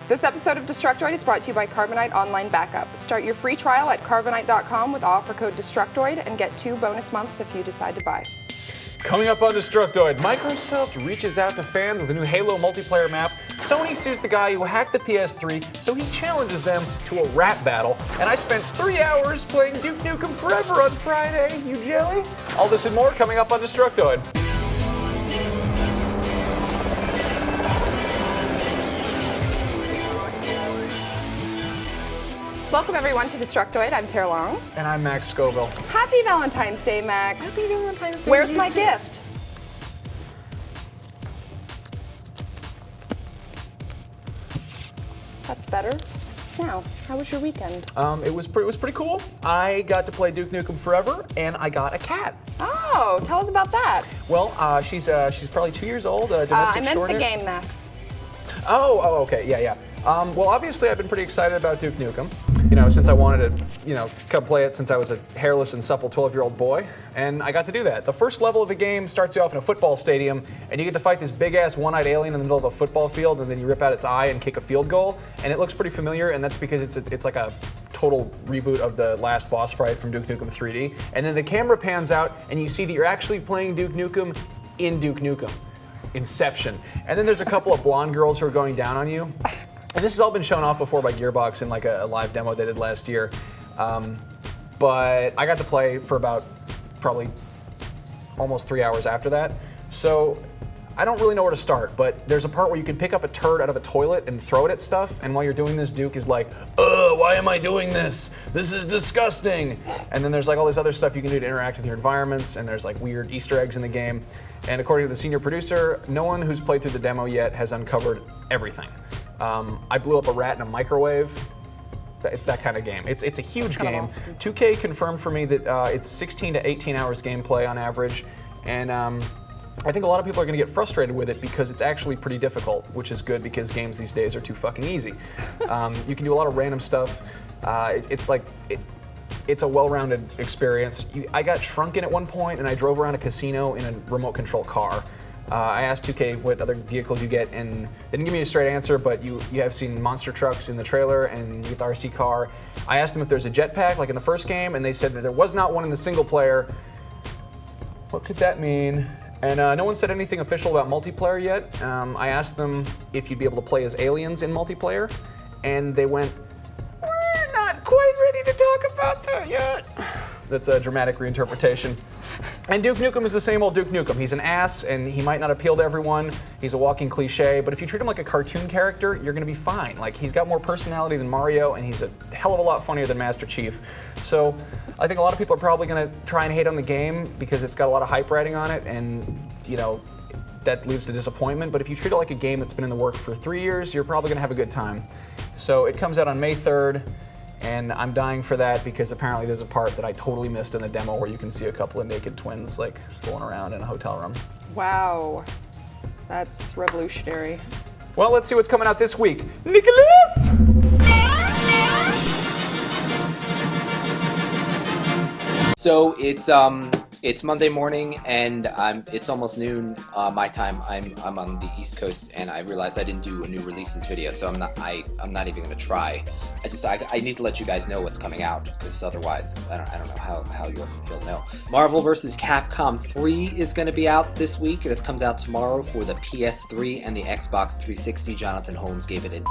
This episode of Destructoid is brought to you by Carbonite Online Backup. Start your free trial at carbonite.com with offer code Destructoid and get 2 bonus months if you decide to buy. Coming up on Destructoid, Microsoft reaches out to fans with a new Halo multiplayer map. Sony sues the guy who hacked the PS3, so he challenges them to a rap battle. And I spent 3 hours playing Duke Nukem Forever on Friday. You jelly? All this and more coming up on Destructoid. Welcome everyone to Destructoid. I'm Tara Long. And I'm Max Scoville. Happy Valentine's Day, Max. Happy Valentine's Day. Where's my gift? That's better. Now, how was your weekend? It was pretty cool. I got to play Duke Nukem Forever, and I got a cat. Oh, tell us about that. Well, she's probably 2 years old. Domestic I meant short the hair. game, Max. Oh, okay, yeah. Well, obviously, I've been pretty excited about Duke Nukem. You know, since I wanted to, come play it since I was a hairless and supple 12-year-old boy, and I got to do that. The first level of the game starts you off in a football stadium, and you get to fight this big-ass one-eyed alien in the middle of a football field, and then you rip out its eye and kick a field goal, and it looks pretty familiar, and that's because it's like a total reboot of the last boss fight from Duke Nukem 3D. And then the camera pans out, and you see that you're actually playing Duke Nukem in Duke Nukem. Inception. And then there's a couple of blonde girls who are going down on you. And this has all been shown off before by Gearbox in like a live demo they did last year. But I got to play for about probably almost 3 hours after that. So I don't really know where to start, but there's a part where you can pick up a turd out of a toilet and throw it at stuff, and while you're doing this, Duke is like, why am I doing this? This is disgusting. And then there's like all this other stuff you can do to interact with your environments, and there's like weird Easter eggs in the game. And according to the senior producer, no one who's played through the demo yet has uncovered everything. I blew up a rat in a microwave. It's that kind of game. It's a huge game. Awesome. 2K confirmed for me that it's 16 to 18 hours gameplay on average, and I think a lot of people are going to get frustrated with it because it's actually pretty difficult, which is good because games these days are too fucking easy. You can do a lot of random stuff. It's a well-rounded experience. I got shrunken at one point, and I drove around a casino in a remote control car. I asked 2K what other vehicles you get, and they didn't give me a straight answer, but you have seen monster trucks in the trailer, and you get the RC car. I asked them if there's a jetpack, like in the first game, and they said that there was not one in the single player. What could that mean? And no one said anything official about multiplayer yet. I asked them if you'd be able to play as aliens in multiplayer, and they went, we're not quite ready to talk about that yet. That's a dramatic reinterpretation. And Duke Nukem is the same old Duke Nukem. He's an ass, and he might not appeal to everyone. He's a walking cliche, but if you treat him like a cartoon character, you're gonna be fine. Like, he's got more personality than Mario, and he's a hell of a lot funnier than Master Chief. So, I think a lot of people are probably gonna try and hate on the game because it's got a lot of hype riding on it, and, that leads to disappointment. But if you treat it like a game that's been in the works for 3 years, you're probably gonna have a good time. So, it comes out on May 3rd. And I'm dying for that because apparently there's a part that I totally missed in the demo where you can see a couple of naked twins like fooling around in a hotel room. Wow. That's revolutionary. Well, let's see what's coming out this week. Nicholas! So it's Monday morning and it's almost noon my time. I'm on the East Coast and I realized I didn't do a new releases video, so I'm not even gonna try. I need to let you guys know what's coming out because otherwise I don't know how you'll know. Marvel vs. Capcom 3 is gonna be out this week. It comes out tomorrow for the PS3 and the Xbox 360. Jonathan Holmes gave it an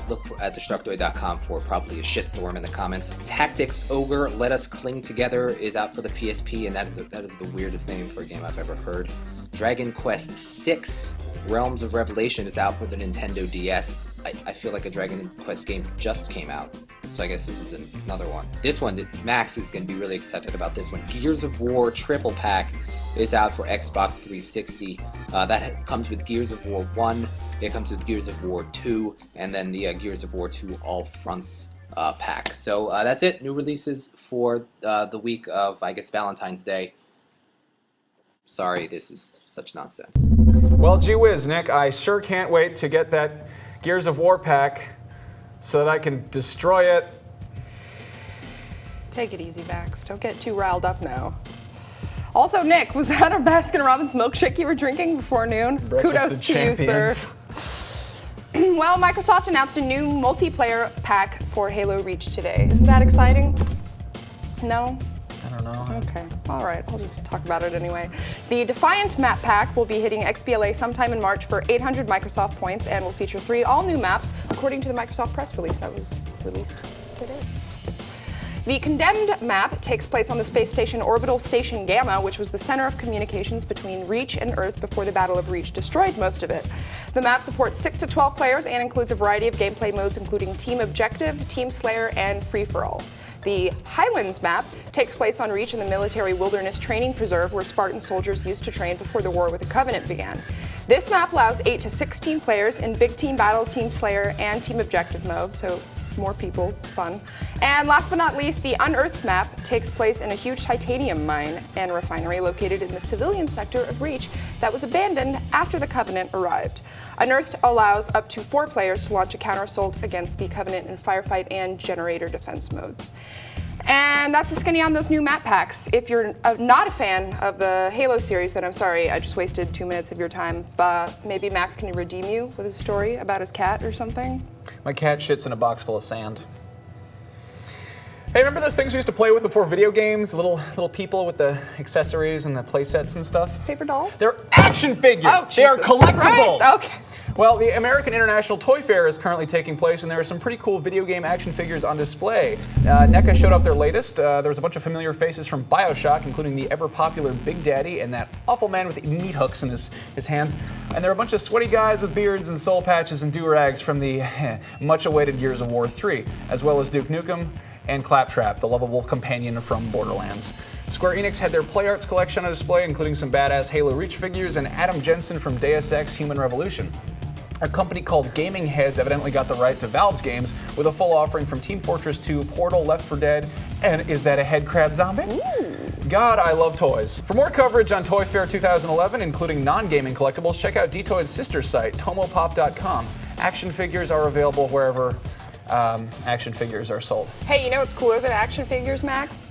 Look at Destructoid.com for probably a shitstorm in the comments. Tactics Ogre, Let Us Cling Together is out for the PSP, and that is the weirdest name for a game I've ever heard. Dragon Quest VI, Realms of Revelation is out for the Nintendo DS. I feel like a Dragon Quest game just came out, so I guess this is another one. This one, Max is going to be really excited about this one. Gears of War Triple Pack is out for Xbox 360. That comes with Gears of War 1, it comes with Gears of War 2, and then the Gears of War 2 All Fronts pack. So that's it. New releases for the week of, I guess, Valentine's Day. Sorry, this is such nonsense. Well, gee whiz, Nick, I sure can't wait to get that Gears of War pack so that I can destroy it. Take it easy, Max. Don't get too riled up now. Also, Nick, was that a Baskin-Robbins milkshake you were drinking before noon? Kudos to you, sir. Well, Microsoft announced a new multiplayer pack for Halo Reach today. Isn't that exciting? No? I don't know. Okay, all right, I'll just talk about it anyway. The Defiant map pack will be hitting XBLA sometime in March for 800 Microsoft points and will feature 3 all-new maps, according to the Microsoft press release that was released today. The Condemned map takes place on the space station Orbital Station Gamma, which was the center of communications between Reach and Earth before the Battle of Reach destroyed most of it. The map supports 6 to 12 players and includes a variety of gameplay modes, including Team Objective, Team Slayer, and Free-for-All. The Highlands map takes place on Reach in the military wilderness training preserve where Spartan soldiers used to train before the war with the Covenant began. This map allows 8 to 16 players in Big Team Battle, Team Slayer, and Team Objective mode, so more people, fun. And last but not least, the Unearthed map takes place in a huge titanium mine and refinery located in the civilian sector of Reach that was abandoned after the Covenant arrived. Unearthed allows up to 4 players to launch a counter-assault against the Covenant in firefight and generator defense modes. And that's the skinny on those new map packs. If you're not a fan of the Halo series, then I'm sorry, I just wasted 2 minutes of your time. But maybe Max can redeem you with a story about his cat or something? My cat shits in a box full of sand. Hey, remember those things we used to play with before video games? Little people with the accessories and the play sets and stuff? Paper dolls? They're action figures! Oh, they are Jesus collectibles! Christ. Okay. Well, the American International Toy Fair is currently taking place, and there are some pretty cool video game action figures on display. NECA showed off their latest. There was a bunch of familiar faces from BioShock, including the ever-popular Big Daddy and that awful man with meat hooks in his hands. And there are a bunch of sweaty guys with beards and soul patches and do-rags from the much-awaited Gears of War 3, as well as Duke Nukem and Claptrap, the lovable companion from Borderlands. Square Enix had their Play Arts collection on display, including some badass Halo Reach figures and Adam Jensen from Deus Ex Human Revolution. A company called Gaming Heads evidently got the right to Valve's games with a full offering from Team Fortress 2, Portal, Left 4 Dead, and Is That a Head Crab Zombie? Ooh. God, I love toys. For more coverage on Toy Fair 2011, including non-gaming collectibles, check out Detoid's sister site, tomopop.com. Action figures are available wherever action figures are sold. Hey, you know what's cooler than action figures, Max?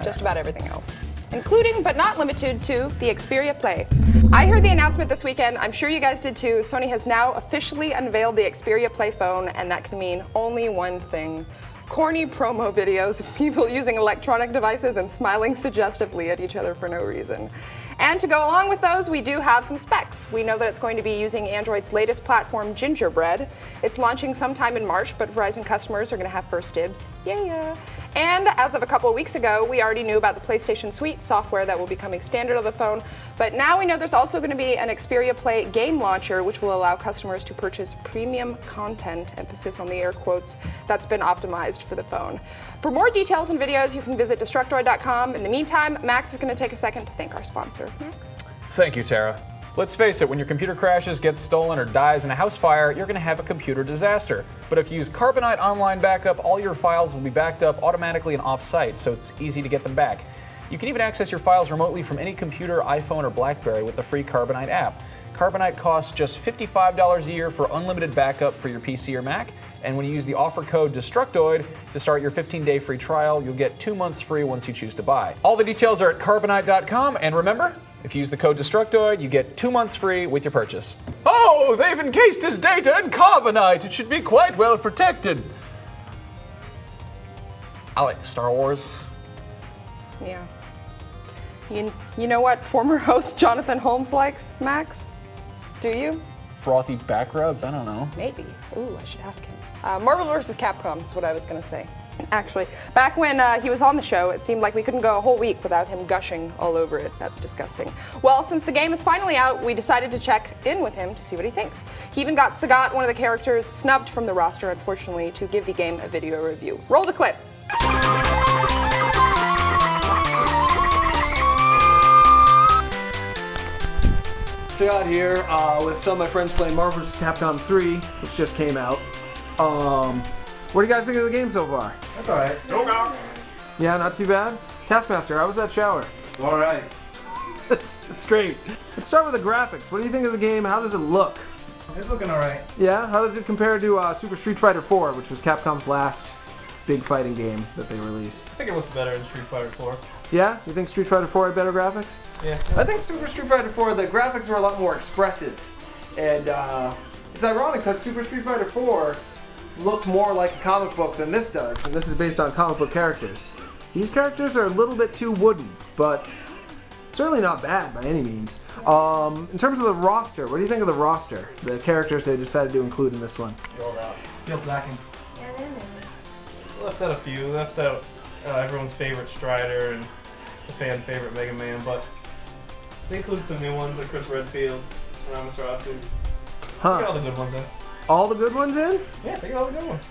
Just about everything else, including but not limited to the Xperia Play. I heard the announcement this weekend, I'm sure you guys did too. Sony has now officially unveiled the Xperia Play phone, and that can mean only one thing. Corny promo videos of people using electronic devices and smiling suggestively at each other for no reason. And to go along with those, we do have some specs. We know that it's going to be using Android's latest platform, Gingerbread. It's launching sometime in March, but Verizon customers are going to have first dibs. Yeah. And as of a couple of weeks ago, we already knew about the PlayStation Suite software that will be coming standard on the phone, but now we know there's also going to be an Xperia Play game launcher, which will allow customers to purchase premium content, emphasis on the air quotes, that's been optimized for the phone. For more details and videos, you can visit Destructoid.com. In the meantime, Max is going to take a second to thank our sponsor. Max? Thank you, Tara. Let's face it, when your computer crashes, gets stolen, or dies in a house fire, you're going to have a computer disaster. But if you use Carbonite Online Backup, all your files will be backed up automatically and off-site, so it's easy to get them back. You can even access your files remotely from any computer, iPhone, or BlackBerry with the free Carbonite app. Carbonite costs just $55 a year for unlimited backup for your PC or Mac, and when you use the offer code Destructoid to start your 15-day free trial, you'll get 2 months free once you choose to buy. All the details are at Carbonite.com, and remember, if you use the code Destructoid, you get 2 months free with your purchase. Oh, they've encased his data in Carbonite. It should be quite well protected. I like Star Wars. Yeah. You know what former host Jonathan Holmes likes, Max? Do you? Frothy back rubs? I don't know. Maybe. Ooh, I should ask him. Marvel vs. Capcom is what I was going to say. Actually, back when he was on the show, it seemed like we couldn't go a whole week without him gushing all over it. That's disgusting. Well, since the game is finally out, we decided to check in with him to see what he thinks. He even got Sagat, one of the characters, snubbed from the roster, unfortunately, to give the game a video review. Roll the clip. Sagat here with some of my friends playing Marvel vs. Capcom 3, which just came out. What do you guys think of the game so far? That's alright. Yeah, not too bad? Taskmaster, how was that shower? Alright. It's great. Let's start with the graphics. What do you think of the game? How does it look? It's looking alright. Yeah? How does it compare to Super Street Fighter 4, which was Capcom's last big fighting game that they released? I think it looked better in Street Fighter 4. Yeah? You think Street Fighter 4 had better graphics? Yeah. I think Super Street Fighter 4, the graphics were a lot more expressive. And it's ironic because Super Street Fighter 4 looked more like a comic book than this does, and this is based on comic book characters. These characters are a little bit too wooden, but certainly not bad by any means. In terms of the roster, what do you think of the roster? The characters they decided to include in this one? Feels lacking. Left out a few. Left out everyone's favorite Strider and the fan favorite Mega Man, but they included some new ones like Chris Redfield and Amaterasu. Huh. They got all the good ones in. All the good ones in? Yeah, they got all the good ones.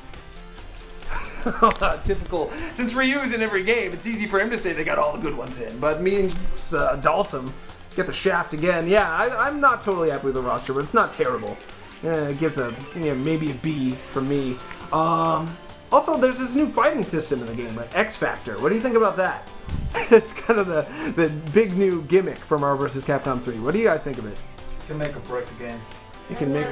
Typical. Since Ryu's in every game, it's easy for him to say they got all the good ones in. But me and Dalsum get the shaft again. Yeah, I'm not totally happy with the roster, but it's not terrible. It gives maybe a B from me. Also, there's this new fighting system in the game, like X Factor. What do you think about that? It's kind of the big new gimmick from Marvel vs. Capcom 3. What do you guys think of it? Can make or break the game. You can make.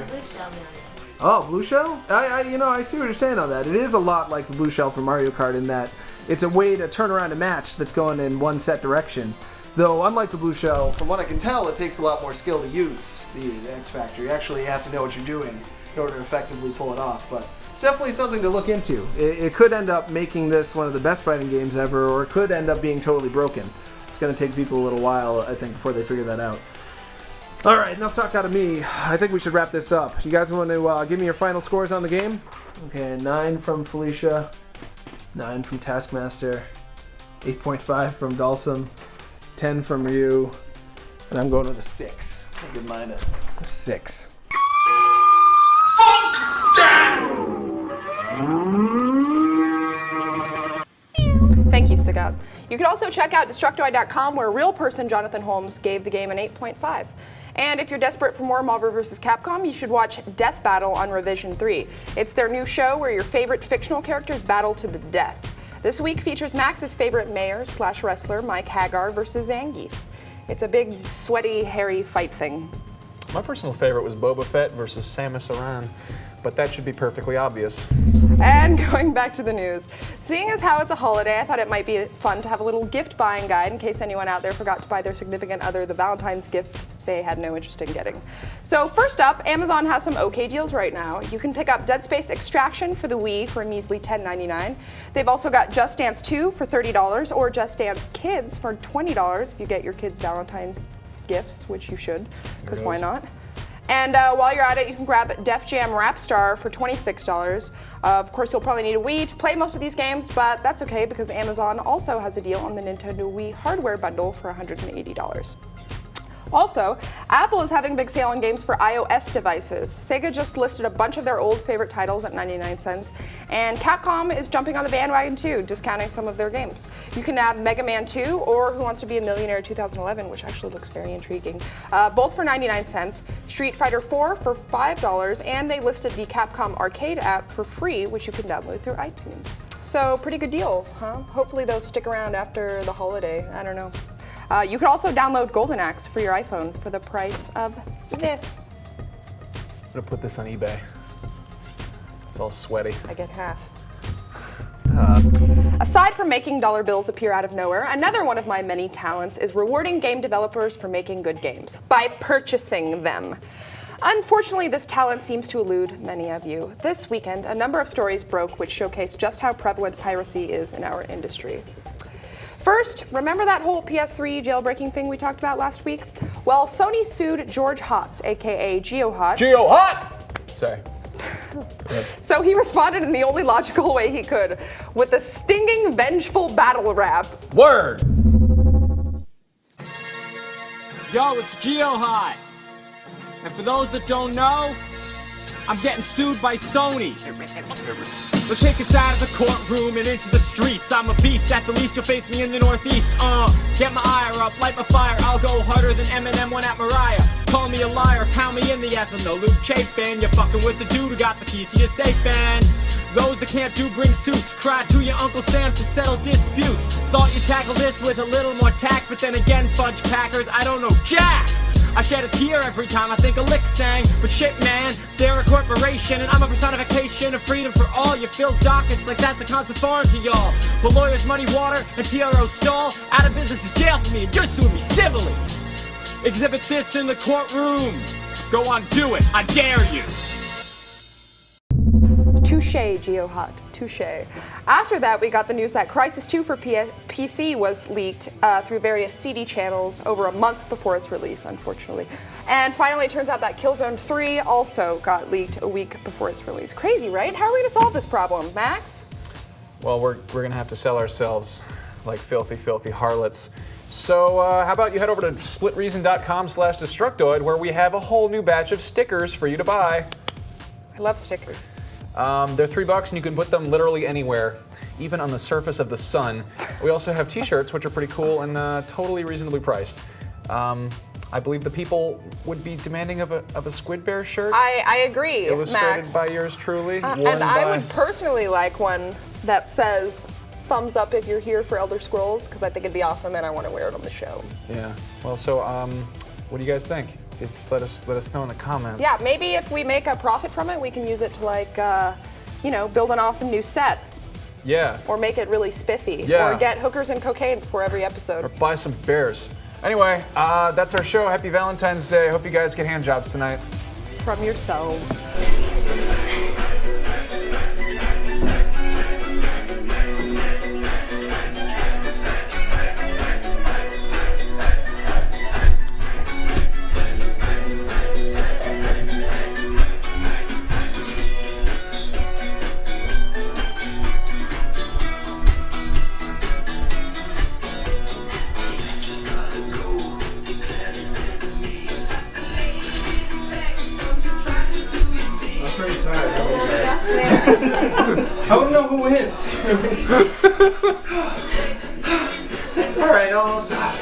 Oh, Blue Shell? I see what you're saying on that. It is a lot like the Blue Shell from Mario Kart in that it's a way to turn around a match that's going in one set direction. Though, unlike the Blue Shell, from what I can tell, it takes a lot more skill to use the X Factor. You actually have to know what you're doing in order to effectively pull it off. But it's definitely something to look into. It could end up making this one of the best fighting games ever, or it could end up being totally broken. It's going to take people a little while, I think, before they figure that out. Alright, enough talk out of me. I think we should wrap this up. You guys want to give me your final scores on the game? Okay, 9 from Felicia, 9 from Taskmaster, 8.5 from Dalsum, 10 from Ryu, and I'm going with a 6. I'll give mine a 6. Thank you, Sagat. You can also check out Destructoid.com, where real person Jonathan Holmes gave the game an 8.5. And if you're desperate for more Marvel vs. Capcom, you should watch Death Battle on Revision 3. It's their new show where your favorite fictional characters battle to the death. This week features Max's favorite mayor/wrestler, Mike Hagar, versus Zangief. It's a big, sweaty, hairy fight thing. My personal favorite was Boba Fett versus Samus Aran, but that should be perfectly obvious. And going back to the news, seeing as how it's a holiday, I thought it might be fun to have a little gift buying guide in case anyone out there forgot to buy their significant other the Valentine's gift they had no interest in getting. So first up, Amazon has some okay deals right now. You can pick up Dead Space Extraction for the Wii for a measly $10.99. They've also got Just Dance 2 for $30 or Just Dance Kids for $20 if you get your kids Valentine's gifts, which you should, because why not? And while you're at it, you can grab Def Jam Rap Star for $26. Of course, you'll probably need a Wii to play most of these games, but that's okay because Amazon also has a deal on the Nintendo Wii hardware bundle for $180. Also, Apple is having a big sale on games for iOS devices. Sega just listed a bunch of their old favorite titles at 99 cents, and Capcom is jumping on the bandwagon too, discounting some of their games. You can have Mega Man 2 or Who Wants to Be a Millionaire 2011, which actually looks very intriguing, both for 99 cents, Street Fighter 4 for $5, and they listed the Capcom Arcade app for free, which you can download through iTunes. So pretty good deals, huh? Hopefully those stick around after the holiday, I don't know. You can also download Golden Axe for your iPhone for the price of this. I'm gonna put this on eBay. It's all sweaty. I get half. Aside from making dollar bills appear out of nowhere, another one of my many talents is rewarding game developers for making good games by purchasing them. Unfortunately, this talent seems to elude many of you. This weekend, a number of stories broke which showcase just how prevalent piracy is in our industry. First, remember that whole PS3 jailbreaking thing we talked about last week? Well, Sony sued George Hotz, aka GeoHot. GeoHot! Sorry. So he responded in the only logical way he could, with a stinging, vengeful battle rap. Word! Yo, it's GeoHot. And for those that don't know, I'm getting sued by Sony. Let's take us out of the courtroom and into the streets. I'm a beast, at the least you'll face me in the Northeast. Get my ire up, light my fire. I'll go harder than Eminem went at Mariah. Call me a liar, pound me in the ass with no Luke Chafin. You're fucking with the dude who got the keys to your safe, and those that can't do bring suits. Cry to your Uncle Sam to settle disputes. Thought you'd tackle this with a little more tact, but then again, fudge packers, I don't know jack. I shed a tear every time I think a lick sang. But shit, man, they're a corporation, and I'm a personification of freedom for all. You fill dockets like that's a constant foreign to y'all. But lawyers muddy water and TRO stall. Out of business is jail for me, and you're suing me civilly. Exhibit this in the courtroom. Go on, do it. I dare you. Touche, GeoHot. Touche. After that, we got the news that Crysis 2 for PC was leaked through various CD channels over a month before its release, unfortunately. And finally, it turns out that Killzone 3 also got leaked a week before its release. Crazy, right? How are we going to solve this problem, Max? Well, we're going to have to sell ourselves like filthy, filthy harlots. So how about you head over to splitreason.com/Destructoid, where we have a whole new batch of stickers for you to buy. I love stickers. They're $3 and you can put them literally anywhere, even on the surface of the sun. We also have t-shirts, which are pretty cool and totally reasonably priced. I believe the people would be demanding of a Squid Bear shirt. I agree, Illustrated Max. by yours truly. And I would personally like one that says, thumbs up if you're here for Elder Scrolls, because I think it'd be awesome and I want to wear it on the show. Yeah. Well, so what do you guys think? Just let us know in the comments. Yeah, maybe if we make a profit from it, we can use it to build an awesome new set. Yeah. Or make it really spiffy. Yeah. Or get hookers and cocaine before every episode. Or buy some bears. Anyway, that's our show. Happy Valentine's Day. Hope you guys get hand jobs tonight. From yourselves. I don't know who wins. All right, I'll stop.